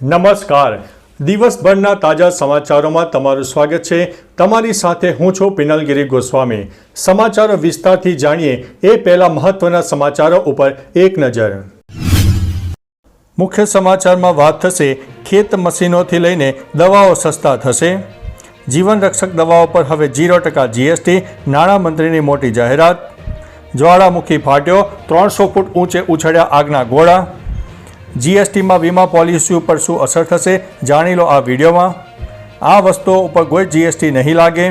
નમસ્કાર. દિવસભરના તાજા સમાચારોમાં તમારું સ્વાગત છે. તમારી સાથે હું છું પિનલગીરી ગોસ્વામી. સમાચારો વિસ્તારથી જાણીએ એ પહેલા મહત્વના સમાચારો ઉપર એક નજર. મુખ્ય સમાચારમાં વાત થશે ખેત મશીનોથી લઈને દવાઓ સસ્તા થશે. જીવન રક્ષક દવાઓ પર હવે 0% GST. નાણામંત્રીની મોટી જાહેરાત. જ્વાળામુખી ફાટ્યો, 300 ફૂટ ઊંચે ઉછળ્યા આગના ગોળા. GSTમાં વીમા પોલિસી ઉપર શું અસર થશે જાણી લો આ વિડીયોમાં. આ વસ્તુઓ ઉપર કોઈ GST નહીં લાગે.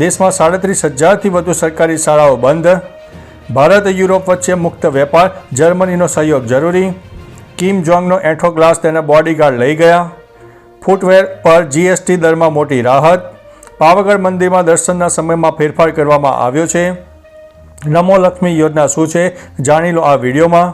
દેશમાં 37,000થી વધુ સરકારી શાળાઓ બંધ. ભારત યુરોપ વચ્ચે મુક્ત વેપાર, જર્મનીનો સહયોગ જરૂરી. કિમ જોંગનો એઠો ગ્લાસ તેના બોડીગાર્ડ લઈ ગયા. ફૂટવેર પર GST દરમાં મોટી રાહત. પાવાગઢ મંદિરમાં દર્શનના સમયમાં ફેરફાર કરવામાં આવ્યો છે. નમો લક્ષ્મી યોજના શું છે જાણી લો આ વિડીયોમાં.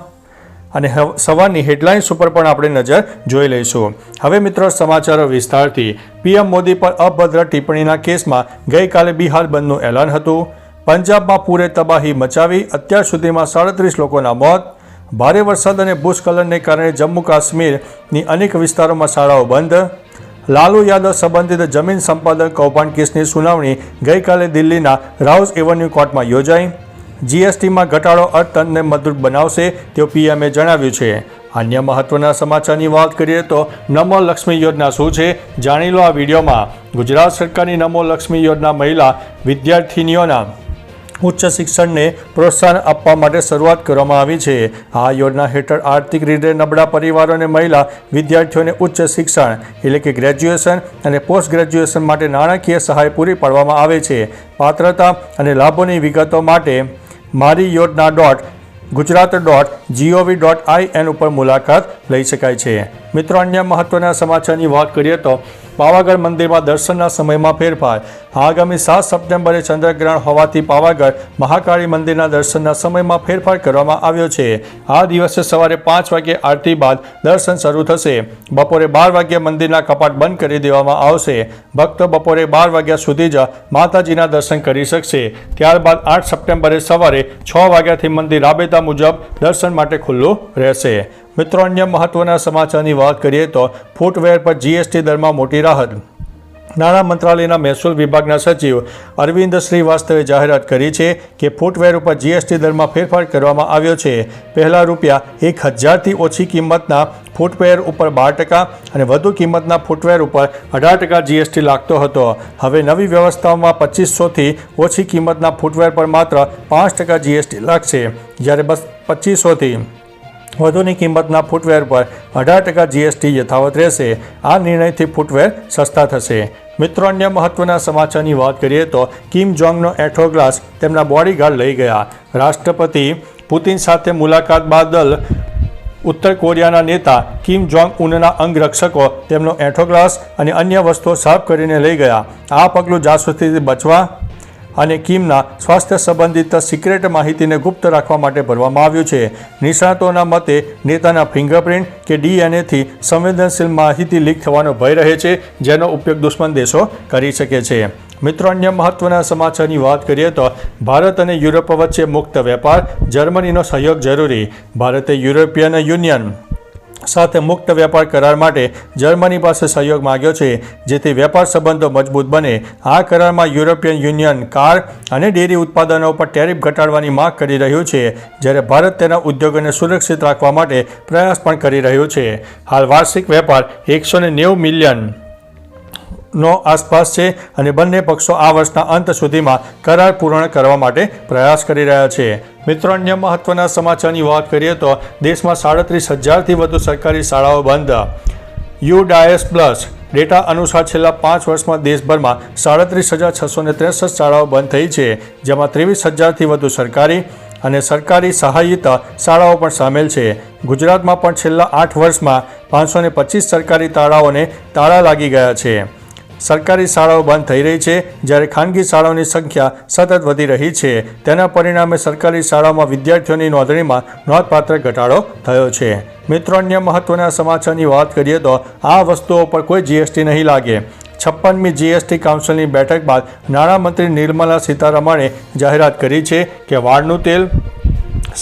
અને સવારની હેડલાઇન્સ ઉપર પણ આપણે નજર જોઈ લઈશું. હવે મિત્રો સમાચારો વિસ્તારથી. PM મોદી પર અભદ્ર ટિપ્પણીના કેસમાં ગઈકાલે બિહાર બંધનું એલાન હતું. પંજાબમાં પૂરે તબાહી મચાવી, અત્યાર સુધીમાં 37 લોકોના મોત. ભારે વરસાદ અને ભૂસ્ખલનને કારણે જમ્મુ કાશ્મીરની અનેક વિસ્તારોમાં શાળાઓ બંધ. લાલુ યાદવ સંબંધિત જમીન સંપાદન કૌભાંડ કેસની સુનાવણી ગઈકાલે દિલ્હીના રાઉઝ એવન્યુ કોર્ટમાં યોજાઈ. GSTમાં ઘટાડો અર્થતંત્રને મજબૂત બનાવશે તેવું PMએ જણાવ્યું છે. અન્ય મહત્વના સમાચારની વાત કરીએ તો નમો લક્ષ્મી યોજના શું છે જાણી લો આ વિડીયોમાં. ગુજરાત સરકારની નમો લક્ષ્મી યોજના મહિલા વિદ્યાર્થીનીઓના ઉચ્ચ શિક્ષણને પ્રોત્સાહન આપવા માટે શરૂઆત કરવામાં આવી છે. આ યોજના હેઠળ આર્થિક રીતે નબળા પરિવારો અને મહિલા વિદ્યાર્થીઓને ઉચ્ચ શિક્ષણ એટલે કે ગ્રેજ્યુએશન અને પોસ્ટ ગ્રેજ્યુએશન માટે નાણાકીય સહાય પૂરી પાડવામાં આવે છે. પાત્રતા અને લાભોની વિગતો માટે મારી યોજના .ગુજરાત.gov.in ઉપર મુલાકાત લઈ શકાય છે. મિત્રો, અન્ય મહત્વના સમાચારની વાત કરીએ તો પાવાગઢ મંદિરમાં દર્શનના સમયમાં ફેરફાર. આગામી 7 સપ્ટેમ્બરે ચંદ્રગ્રહણ હોવાથી પાવાગઢ મહાકાળી મંદિરના દર્શનના સમયમાં ફેરફાર કરવામાં આવ્યો છે. આ દિવસે સવારે 5 વાગ્યે આરતી બાદ દર્શન શરૂ થશે. બપોરે 12 વાગ્યે મંદિરના કપાટ બંધ કરી દેવામાં આવશે. ભક્તો બપોરે 12 વાગ્યા સુધી જ માતાજીના દર્શન કરી શકશે. ત્યારબાદ 8 સપ્ટેમ્બરે સવારે 6 વાગ્યાથી મંદિર રાબેતા મુજબ દર્શન માટે ખુલ્લું રહેશે. મિત્રો, અન્ય મહત્વના સમાચારની વાત કરીએ તો ફૂટવેર પર GST દરમાં મોટી રાહત. નાણાં મંત્રાલયના મહેસૂલ વિભાગના સચિવ અરવિંદ શ્રીવાસ્તવે જાહેરાત કરી છે કે ફૂટવેર ઉપર GST દરમાં ફેરફાર કરવામાં આવ્યો છે. પહેલાં ₹1,000થી ઓછી કિંમતના ફૂટવેર ઉપર 12% અને વધુ કિંમતના ફૂટવેર ઉપર 18% GST લાગતો હતો. હવે નવી વ્યવસ્થાઓમાં 2,500થી ઓછી કિંમતના ફૂટવેર પર માત્ર 5% GST લાગશે, જ્યારે 2,500થી વધુની કિંમતના ફૂટવેર પર 18% GST યથાવત રહેશે. આ નિર્ણયથી ફૂટવેર સસ્તા થશે. મિત્રો, અન્ય મહત્વના સમાચારની વાત કરીએ તો કિમ જોંગનો એઠો ગ્લાસ તેમના બોડીગાર્ડ લઈ ગયા. રાષ્ટ્રપતિ પુતિન સાથે મુલાકાત બાદલ ઉત્તર કોરિયાના નેતા કિમ જોંગ ઉનના અંગરક્ષકો તેમનો એઠો ગ્લાસ અને અન્ય વસ્તુઓ સાફ કરીને લઈ ગયા. આ પગલું જાસૂસીથી બચવા અને કિમના સ્વાસ્થ્ય સંબંધિત સિક્રેટ માહિતીને ગુપ્ત રાખવા માટે ભરવામાં આવ્યું છે. નિષ્ણાતોના મતે નેતાના ફિંગરપ્રિન્ટ કે DNAથી સંવેદનશીલ માહિતી લીક થવાનો ભય રહે છે, જેનો ઉપયોગ દુશ્મન દેશો કરી શકે છે. મિત્રો, અન્ય મહત્વના સમાચારની વાત કરીએ તો ભારત અને યુરોપ વચ્ચે મુક્ત વેપાર, જર્મનીનો સહયોગ જરૂરી. ભારતે યુરોપિયન યુનિયન સાથે મુક્ત વેપાર કરાર માટે જર્મની પાસે સહયોગ માંગ્યો છે, જેથી વેપાર સંબંધો મજબૂત બને. આ કરારમાં યુરોપિયન યુનિયન કાર અને ડેરી ઉત્પાદનો પર ટેરિફ ઘટાડવાની માંગ કરી રહ્યું છે, જ્યારે ભારત તેના ઉદ્યોગોને સુરક્ષિત રાખવા માટે પ્રયાસ પણ કરી રહ્યું છે. હાલ વાર્ષિક વેપાર 190 મિલિયન નો આસપાસ છે અને બંને પક્ષો આ વર્ષના અંત સુધીમાં કરાર પૂર્ણ કરવા માટે પ્રયાસ કરી રહ્યા છે. મિત્રો, અન્ય મહત્વના સમાચારની વાત કરીએ તો દેશમાં 37,000થી વધુ સરકારી શાળાઓ બંધ. UDAS પ્લસ ડેટા અનુસાર છેલ્લા 5 વર્ષમાં દેશભરમાં 37,663 શાળાઓ બંધ થઈ છે, જેમાં 23,000થી વધુ સરકારી અને સરકારી સહાયિત શાળાઓ પણ સામેલ છે. ગુજરાતમાં પણ છેલ્લા 8 વર્ષમાં 525 સરકારી શાળાઓને તાળા લાગી ગયા છે. સરકારી શાળાઓ બંધ થઈ રહી છે, જ્યારે ખાનગી શાળાઓની સંખ્યા સતત વધી રહી છે. તેના પરિણામે સરકારી શાળાઓમાં વિદ્યાર્થીઓની નોંધણીમાં નોંધપાત્ર ઘટાડો થયો છે. મિત્રો, અન્ય મહત્વના સમાચારની વાત કરીએ તો આ વસ્તુઓ પર કોઈ GST નહીં લાગે. 56મી GST કાઉન્સિલની બેઠક બાદ નાણામંત્રી નિર્મલા સીતારમણે જાહેરાત કરી છે કે વાળનું તેલ,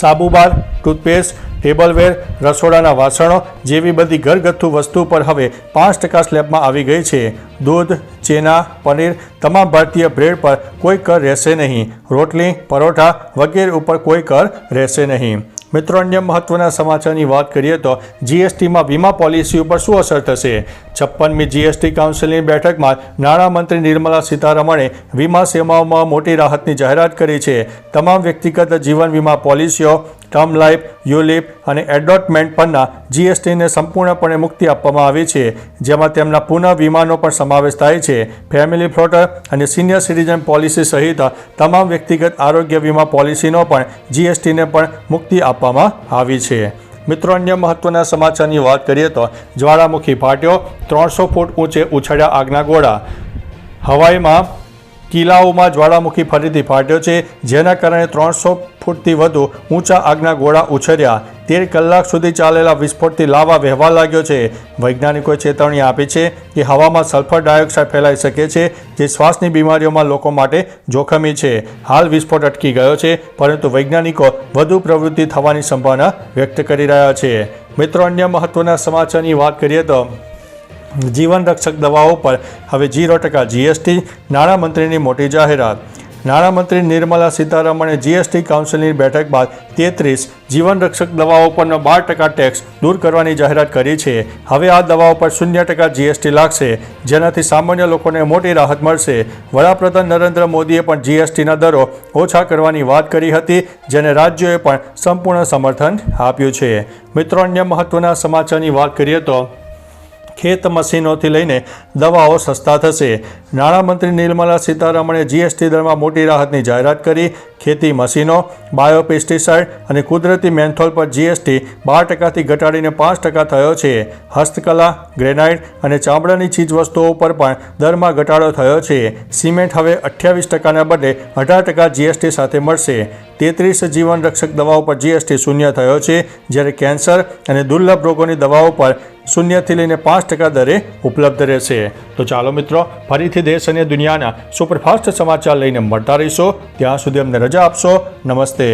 સાબુ બાર, ટૂથપેસ્ટ, ટેબલવેર, રસોડાના વાસણો જેવી બધી ઘરગથ્થુ વસ્તુ પર હવે 5% સ્લેબમાં આવી ગઈ છે. દૂધ, ચેના, પનીર, તમામ ભારતીય બ્રેડ પર કોઈ કર રહેશે નહીં. રોટલી, પરોઠા વગેરે ઉપર કોઈ કર રહેશે નહીં. મિત્રો, અન્ય મહત્વના સમાચારની વાત કરીએ તો જીએસટીમાં વીમા પોલિસી ઉપર શું અસર થશે? 56મી જીએસટી કાઉન્સિલની બેઠકમાં નાણામંત્રી નિર્મલા સીતારમણે વીમા સેવાઓમાં મોટી રાહતની જાહેરાત કરી છે. તમામ વ્યક્તિગત જીવન વીમા પોલિસીઓ, ટર્મ લાઈફ, યુલિપ અને એડોટમેન્ટ પરના જીએસટીને સંપૂર્ણપણે મુક્તિ આપવામાં આવી છે, જેમાં તેમના પુનઃ વીમાનો પણ સમાવેશ થાય છે. ફેમિલી ફ્લોટર અને સિનિયર સિટીઝન પોલિસી સહિત તમામ વ્યક્તિગત આરોગ્ય વીમા પોલિસીનો પણ જીએસટીને પણ મુક્તિ આપવામાં આવી છે. મિત્રો, અન્ય મહત્વના સમાચારની વાત કરીએ તો જ્વાળામુખી ફાટ્યો, 300 ફૂટ ઊંચે ઉછળ્યા આગના ગોળા. હવાઈમાં કિલ્લાઓમાં જ્વાળામુખી ફરીથી ફાટ્યો છે, જેના કારણે 300 ફૂટથી વધુ ઊંચા આગના ગોળા ઉછળ્યા. 13 કલાક સુધી ચાલેલા વિસ્ફોટથી લાવા વહેવા લાગ્યો છે. વૈજ્ઞાનિકોએ ચેતવણી આપી છે કે હવામાં સલ્ફર ડાયોક્સાઇડ ફેલાઈ શકે છે, જે શ્વાસની બીમારીઓમાં લોકો માટે જોખમી છે. હાલ વિસ્ફોટ અટકી ગયો છે, પરંતુ વૈજ્ઞાનિકો વધુ પ્રવૃત્તિ થવાની સંભાવના વ્યક્ત કરી રહ્યા છે. મિત્રો, અન્ય મહત્વના સમાચારની વાત કરીએ તો જીવન રક્ષક દવાઓ પર હવે 0% જીએસટી, નાણામંત્રીની મોટી જાહેરાત. નાણામંત્રી નિર્મલા સીતારમણે જીએસટી કાઉન્સિલની બેઠક બાદ 33 જીવન રક્ષક દવાઓ પરનો 12% ટેક્સ દૂર કરવાની જાહેરાત કરી છે. હવે આ દવાઓ પર 0% જીએસટી લાગશે, જેનાથી સામાન્ય લોકોને મોટી રાહત મળશે. વડાપ્રધાન નરેન્દ્ર મોદીએ પણ જીએસટીના દરો ઓછા કરવાની વાત કરી હતી, જેને રાજ્યોએ પણ સંપૂર્ણ સમર્થન આપ્યું છે. મિત્રો, અન્ય મહત્વના સમાચારની વાત કરીએ તો ખેત મશીનોથી લઈને દવાઓ સસ્તા થશે. નાણામંત્રી નિર્મલા સીતારમણે જીએસટી દરમાં મોટી રાહતની જાહેરાત કરી. ખેતી મશીનો, બાયોપેસ્ટિસાઇડ અને કુદરતી મેન્થોલ પર જીએસટી 12%થી ઘટાડીને 5% થયો છે. હસ્તકલા, ગ્રેનાઇટ અને ચામડાની ચીજવસ્તુઓ પર પણ દરમાં ઘટાડો થયો છે. સિમેન્ટ હવે 28%ના બદલે 18% જીએસટી સાથે મળશે. 33 જીવન રક્ષક દવાઓ પર જીએસટી 0 થયો છે, જ્યારે કેન્સર અને દુર્લભ રોગોની દવાઓ પર 0થી લઈને 5% દરે ઉપલબ્ધ રહેશે. તો ચાલો મિત્રો, ફરીથી દેશ અને દુનિયાના સુપરફાસ્ટ સમાચાર લઈને મળતા રહીશો. ત્યાં સુધી અમને રજા આપશો. નમસ્તે.